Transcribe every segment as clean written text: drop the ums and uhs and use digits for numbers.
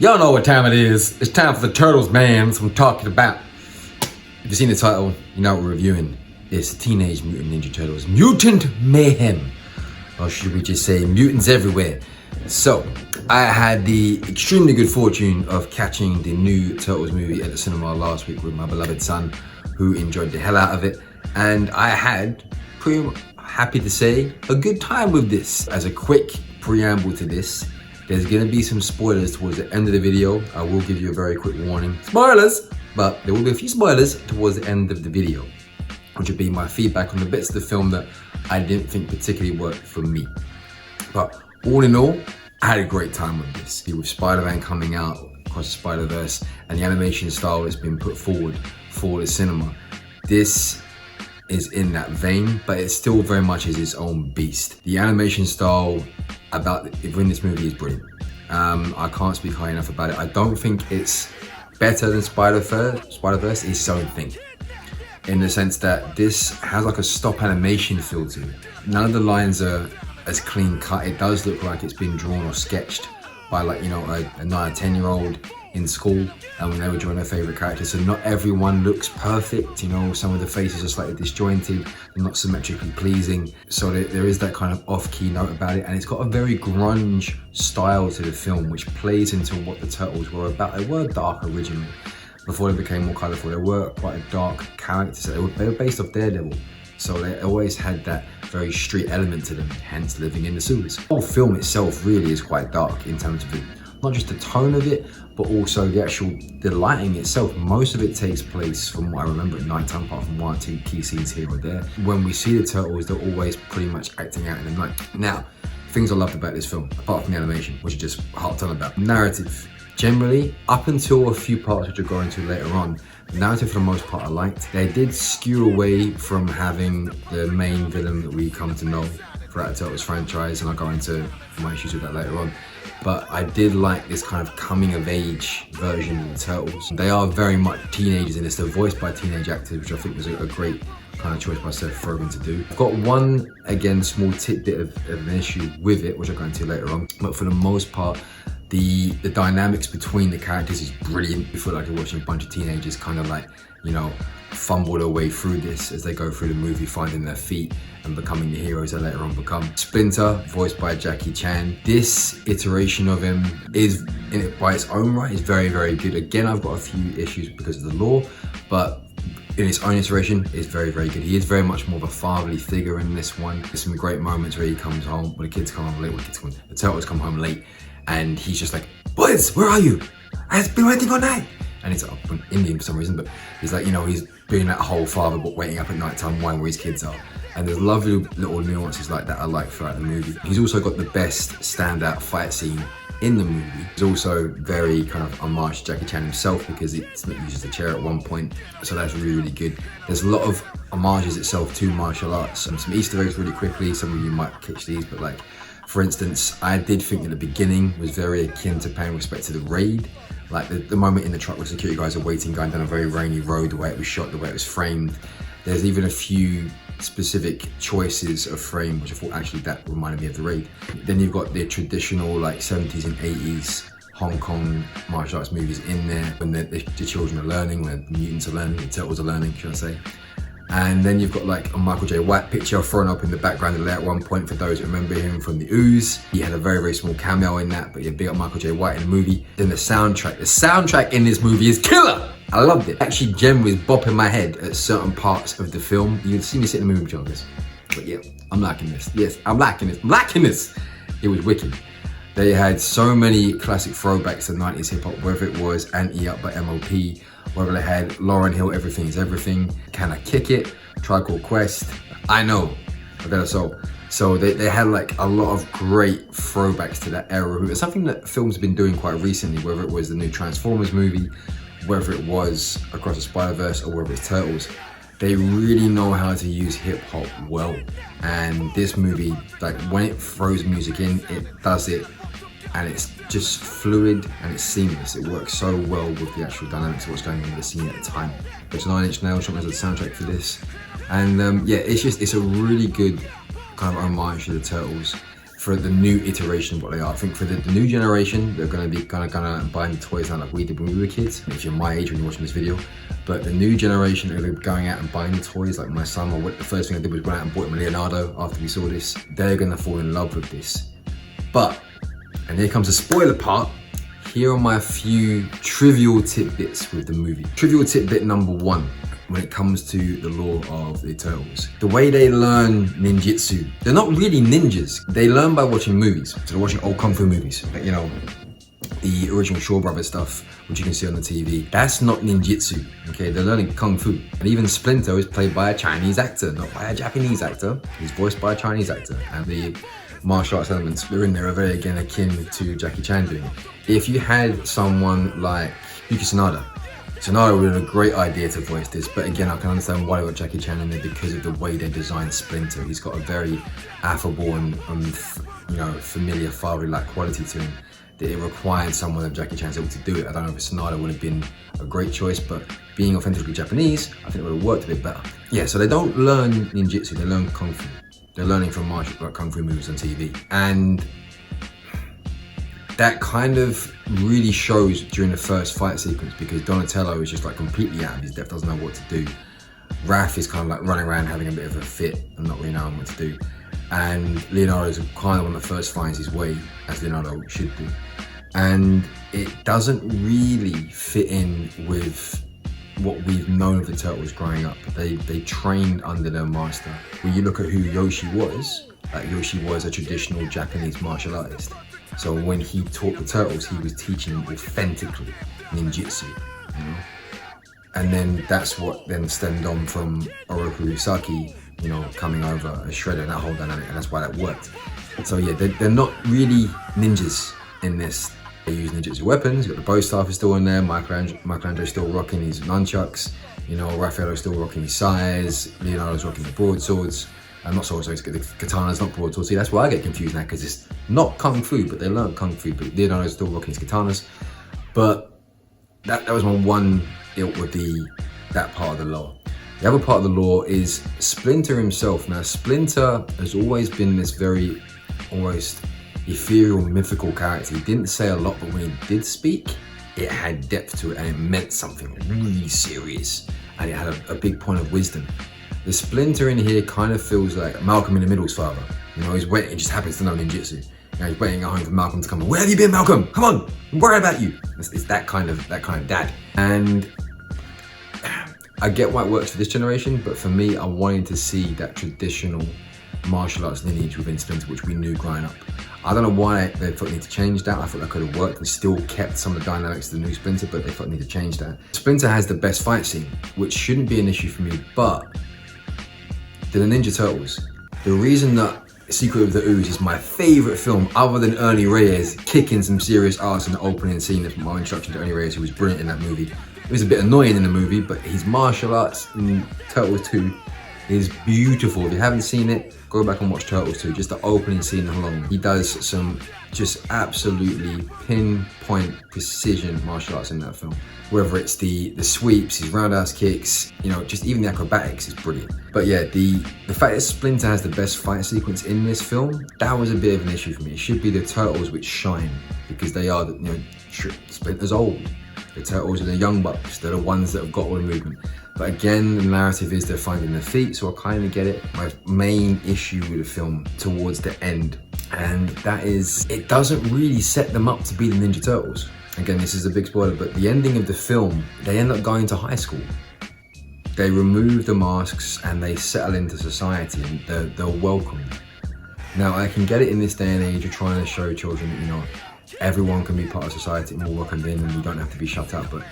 Y'all know what time it is. It's time for the Turtles, man. That's what I'm talking about. If you've seen the title, you know what we're reviewing. It's Teenage Mutant Ninja Turtles Mutant Mayhem. Or should we just say mutants everywhere? So, I had the extremely good fortune of catching the new Turtles movie at the cinema last week with my beloved son, who enjoyed the hell out of it. And I had, pretty happy to say, a good time with this. As a quick preamble to this, there's gonna be some spoilers towards the end of the video. I will give you a very quick warning. Spoilers! But there will be a few spoilers towards the end of the video, which would be my feedback on the bits of the film that I didn't think particularly worked for me. But all in all, I had a great time with this. With Spider-Man coming out across the Spider-Verse and the animation style that's been put forward for the cinema, this is in that vein, but it still very much is its own beast. The animation style in this movie is brilliant. I can't speak high enough about it. I don't think it's better than Spider-Verse. It's its own thing, in the sense that this has like a stop animation feel to it. None of the lines are as clean cut. It does look like it's been drawn or sketched by, like, you know, a 9 or 10-year-old in school, and when they were drawing their favorite characters. So not everyone looks perfect, you know, some of the faces are slightly disjointed, not symmetrically pleasing. So there is that kind of off-key note about it, and it's got a very grunge style to the film, which plays into what the Turtles were about. They were dark originally, before they became more colourful. They were quite a dark character, so they were based off Daredevil. So they always had that very street element to them, hence living in the sewers. The whole film itself really is quite dark in terms of not just the tone of it, but also the lighting itself. Most of it takes place, from what I remember, at night time, apart from 1 or 2 key scenes here or there. When we see the Turtles, they're always pretty much acting out in the night. Now, things I loved about this film, apart from the animation, which I just harped on about. Narrative. Generally, up until a few parts which I'll go into later on, the narrative for the most part I liked. They did skew away from having the main villain that we come to know throughout the Turtles franchise, and I'll go into my issues with that later on. But I did like this kind of coming of age version of the Turtles. They are very much teenagers in this. They're voiced by teenage actors, which I think was a great kind of choice by Seth Rogen to do. I've got one, again, small tidbit of an issue with it, which I'll go into later on. But for the most part, the dynamics between the characters is brilliant. You feel like you're watching a bunch of teenagers kind of, like, you know, fumble their way through this as they go through the movie, finding their feet and becoming the heroes they later on become. Splinter, voiced by Jackie Chan. This iteration of him is, in it by its own right, is very, very good. Again, I've got a few issues because of the lore, but in its own iteration, it's very, very good. He is very much more of a fatherly figure in this one. There's some great moments where he comes home, when the kids come home late, the Turtles come home late, and he's just like, "Boys, where are you? I've been waiting all night." And it's up in Indian for some reason, but he's like, you know, he's being that whole father, but waiting up at night time, wondering where his kids are. And there's lovely little nuances like that I like throughout the movie. He's also got the best standout fight scene in the movie. It's also very kind of homage to Jackie Chan himself, because he uses a chair at one point, so that's really, really good. There's a lot of homages itself to martial arts, and some Easter eggs really quickly. Some of you might catch these, but like, for instance, I did think that the beginning was very akin to paying respect to The Raid. Like the moment in the truck where security guys are waiting, going down a very rainy road, the way it was shot, the way it was framed. There's even a few specific choices of frame, which I thought actually that reminded me of The Raid. Then you've got the traditional like 70s and 80s Hong Kong martial arts movies in there, when the children are learning, when the mutants are learning, the Turtles are learning, should I say. And then you've got like a Michael J. White picture thrown up in the background at one point for those who remember him from The Ooze. He had a very, very small cameo in that, but you big up Michael J. White in the movie. Then the soundtrack in this movie is killer! I loved it. Actually, Jem was bopping my head at certain parts of the film. You can see me sit in the movie on this. But yeah, I'm liking this. Yes, I'm liking this. I'm liking this! It was wicked. They had so many classic throwbacks to 90s hip hop, whether it was Anti Up by MOP, whether they had Lauryn Hill, Everything Is Everything, Can I Kick It, Tribe Called Quest, I Know, I Got a Soul. So they had like a lot of great throwbacks to that era. It's something that films have been doing quite recently, whether it was the new Transformers movie, whether it was Across the Spider-Verse, or whether it's Turtles. They really know how to use hip hop well. And this movie, like when it throws music in, it does it, and it's just fluid and it's seamless. It works so well with the actual dynamics of what's going on in the scene at the time. It's 9 Inch Nails shot as the soundtrack for this. And yeah, it's a really good kind of homage to the Turtles. for the new iteration of what they are. I think for the new generation, they're going to be kind of buying the toys now like we did when we were kids, if you're my age when you're watching this video. But the new generation, they're going out and buying the toys. Like my son, the first thing I did was went out and bought him a Leonardo after we saw this. They're going to fall in love with this. But, and here comes the spoiler part, here are my few trivial tidbits with the movie. Trivial tidbit number 1. When it comes to the lore of the Turtles. The way they learn ninjutsu, they're not really ninjas. They learn by watching movies. So they're watching old Kung Fu movies. Like, you know, the original Shaw Brothers stuff, which you can see on the TV. That's not ninjutsu, okay? They're learning Kung Fu. And even Splinter is played by a Chinese actor, not by a Japanese actor. He's voiced by a Chinese actor. And the martial arts elements that are in there are very, again, akin to Jackie Chan doing it. If you had someone like Yuki Tsunoda would have been a great idea to voice this, but again, I can understand why they got Jackie Chan in there because of the way they designed Splinter. He's got a very affable and you know, familiar fatherly-like quality to him that it required someone of Jackie Chan's able to do it. I don't know if Tsunoda would have been a great choice, but being authentically Japanese, I think it would have worked a bit better. Yeah, so they don't learn ninjutsu, they learn Kung Fu. They're learning from Kung Fu movies on TV. And that kind of really shows during the first fight sequence because Donatello is just like completely out of his depth, doesn't know what to do. Raph is kind of like running around having a bit of a fit and not really knowing what to do. And Leonardo is kind of one that first finds his way, as Leonardo should do. And it doesn't really fit in with what we've known of the Turtles growing up. They trained under their master. When you look at who Yoshi was, Yoshi was a traditional Japanese martial artist. So when he taught the Turtles, he was teaching them authentically ninjutsu, you know? And then that's what then stemmed on from Oroku Usaki, you know, coming over as Shredder and that whole dynamic, and that's why that worked. So yeah, they're not really ninjas in this. They use ninjutsu weapons. You've got the bow staff is still in there, Michelangelo's still rocking his nunchucks, you know, Raffaello's still rocking his sais, Leonardo's rocking the broadswords. Not so, the katana's not broadsword. See, that's why I get confused now, because it's not Kung Fu, but they learn Kung Fu, but Leonardo's still rocking his katanas. But that was my one ilk with that part of the lore. The other part of the lore is Splinter himself. Now, Splinter has always been this very almost ethereal, mythical character. He didn't say a lot, but when he did speak, it had depth to it, and it meant something really serious, and it had a big point of wisdom. The Splinter in here kind of feels like Malcolm in the Middle's father. You know, he's waiting, he just happens to know ninjutsu. You know, he's waiting at home for Malcolm to come. Where have you been, Malcolm? Come on, I'm worried about you. It's that kind of dad. And I get why it works for this generation, but for me, I wanted to see that traditional martial arts lineage within Splinter, which we knew growing up. I don't know why they thought they need to change that. I thought that could have worked and still kept some of the dynamics of the new Splinter, but they thought they need to change that. Splinter has the best fight scene, which shouldn't be an issue for me, but the Ninja Turtles. The reason that Secret of the Ooze is my favorite film, other than Ernie Reyes kicking some serious ass in the opening scene of my introduction to Ernie Reyes, who was brilliant in that movie. It was a bit annoying in the movie, but his martial arts in Turtles 2 is beautiful. If you haven't seen it, go back and watch Turtles 2, just the opening scene alone. He does some just absolutely pinpoint precision martial arts in that film. Whether it's the sweeps, his roundhouse kicks, you know, just even the acrobatics is brilliant. But yeah, the fact that Splinter has the best fight sequence in this film, that was a bit of an issue for me. It should be the Turtles which shine, because they are, you know, Splinter's old. The Turtles are the young bucks. They're the ones that have got all the movement. But again, the narrative is they're finding their feet, so I kind of get it. My main issue with the film towards the end, and that is, it doesn't really set them up to be the Ninja Turtles. Again, this is a big spoiler, but the ending of the film, they end up going to high school. They remove the masks and they settle into society, and they're welcomed. Now, I can get it in this day and age, you're trying to show children that, you know, everyone can be part of society and we're welcomed in and we don't have to be shut out. But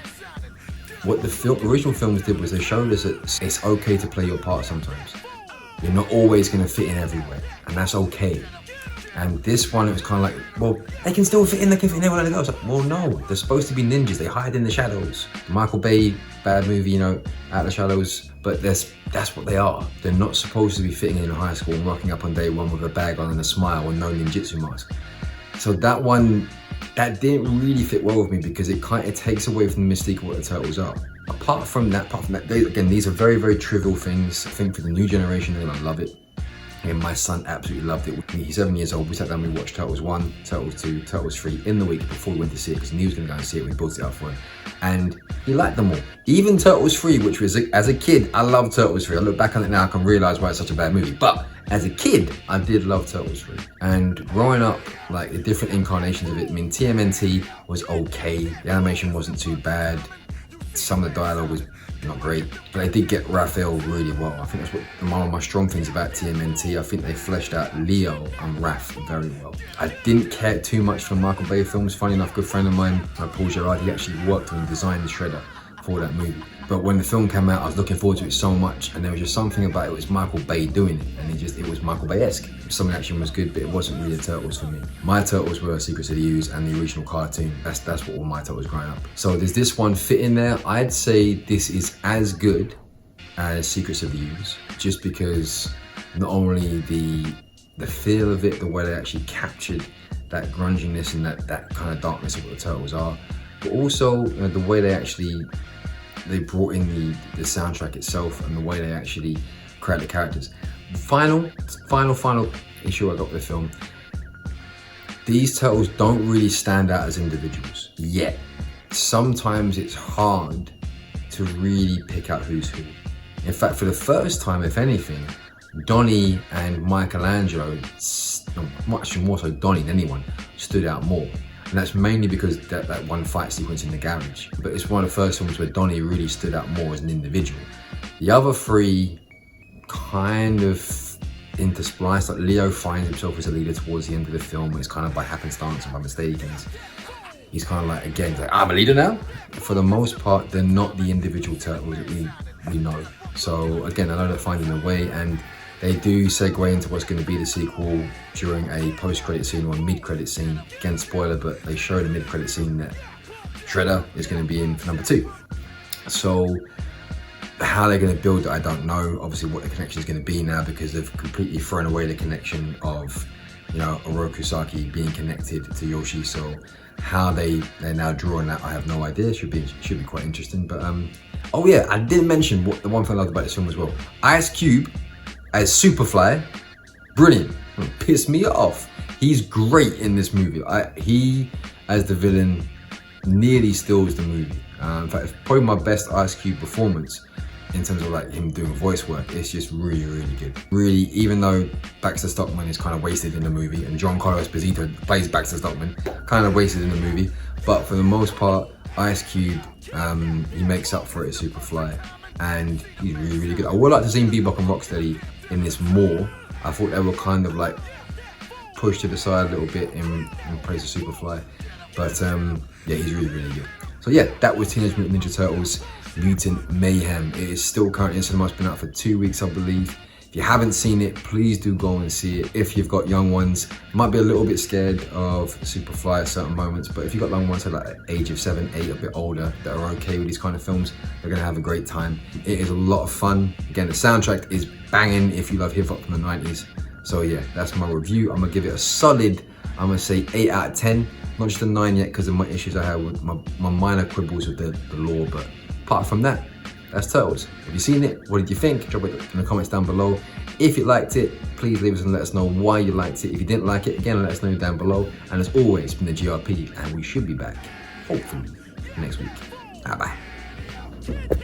what the original films did was they showed us that it's okay to play your part sometimes. You're not always going to fit in everywhere, and that's okay. And this one, it was kind of like, well, they can still fit in, they can fit in everywhere they go. I was like, well, no, they're supposed to be ninjas. They hide in the shadows. Michael Bay, bad movie, you know, Out of the Shadows, but that's what they are. They're not supposed to be fitting in high school and rocking up on day one with a bag on and a smile and no ninjutsu mask. So that one, that didn't really fit well with me, because it kind of takes away from the mystique of what the Turtles are. Apart from that, again, these are very, very trivial things. I think for the new generation, they're gonna love it. And my son absolutely loved it with me. He's 7 years old. We sat down, we watched Turtles 1, Turtles 2, Turtles 3 in the week before we went to see it because he knew he was going to go and see it. We built it up for him. And he liked them all. Even Turtles 3, which was, as a kid, I loved Turtles 3. I look back on it now, I can realize why it's such a bad movie. But as a kid, I did love Turtles 3. And growing up, like the different incarnations of it, I mean, Tmnt was okay. The animation wasn't too bad. Some of the dialogue was not great, but they did get Raphael really well. I think that's one of my strong things about TMNT. I think they fleshed out Leo and Raph very well. I didn't care too much for Michael Bay films. Funny enough, a good friend of mine, Paul Gerard, he actually worked on designing the Shredder for that movie. But when the film came out, I was looking forward to it so much, and there was just something about it. It was Michael Bay doing it, and it was Michael Bay-esque. Some action was good, but it wasn't really the Turtles for me. My Turtles were Secrets of the Ooze and the original cartoon. That's what all my Turtles growing up. So does this one fit in there? I'd say this is as good as Secrets of the Ooze, just because not only the feel of it, the way they actually captured that grunginess and that kind of darkness of what the Turtles are, but also the way they brought in the soundtrack itself and the way they actually create the characters. The final issue I got with the film, these Turtles don't really stand out as individuals yet. Sometimes it's hard to really pick out who's who. In fact, for the first time, if anything, Donnie and Michelangelo, much more so Donnie than anyone, stood out more. And that's mainly because that one fight sequence in the garage. But it's one of the first films where Donnie really stood out more as an individual. The other three kind of interspliced. Like Leo finds himself as a leader towards the end of the film. It's kind of by happenstance and by mistake. And he's kind of like, again, like, I'm a leader now. For the most part, they're not the individual Turtles that we know. So again, I know they're finding a way, and they do segue into what's going to be the sequel during a post-credit scene or a mid-credit scene. Again, spoiler, but they show the mid-credit scene that Shredder is going to be in for number 2. So how they're going to build it, I don't know. Obviously, what the connection is going to be now, because they've completely thrown away the connection of, Oroku Saki being connected to Yoshi. So how they're now drawing that, I have no idea. Should be quite interesting. But oh yeah, I didn't mention the one thing I loved about this film as well. Ice Cube as Superfly, brilliant. Pissed me off. He's great in this movie. He, as the villain, nearly steals the movie. In fact, it's probably my best Ice Cube performance in terms of like him doing voice work. It's just really, really good. Really, even though Baxter Stockman is kind of wasted in the movie, and Giancarlo Esposito plays Baxter Stockman, kind of wasted in the movie, but for the most part, Ice Cube, he makes up for it as Superfly, and he's really, really good. I would like to see Bebop and Rocksteady in this more. I thought they were kind of like pushed to the side a little bit in praise of Superfly, but yeah, he's really, really good. So yeah, that was Teenage Mutant Ninja Turtles Mutant Mayhem. It is still currently in cinema. It's been out for 2 weeks, I believe. If you haven't seen it, please do go and see it. If you've got young ones, might be a little bit scared of Superfly at certain moments, but if you've got young ones at like age of 7, 8, a bit older, that are okay with these kind of films, they're gonna have a great time. It is a lot of fun. Again, the soundtrack is banging if you love hip hop from the 90s. So yeah, that's my review. I'm gonna give it a solid, I'm gonna say 8 out of 10. Not just a 9 yet because of my issues I have with my minor quibbles with the lore, but apart from that, that's Turtles. Have you seen it? What did you think? Drop it in the comments down below. If you liked it, please leave us and let us know why you liked it. If you didn't like it, again, let us know down below. And as always, it's been the GRP, and we should be back, hopefully, next week. Bye-bye.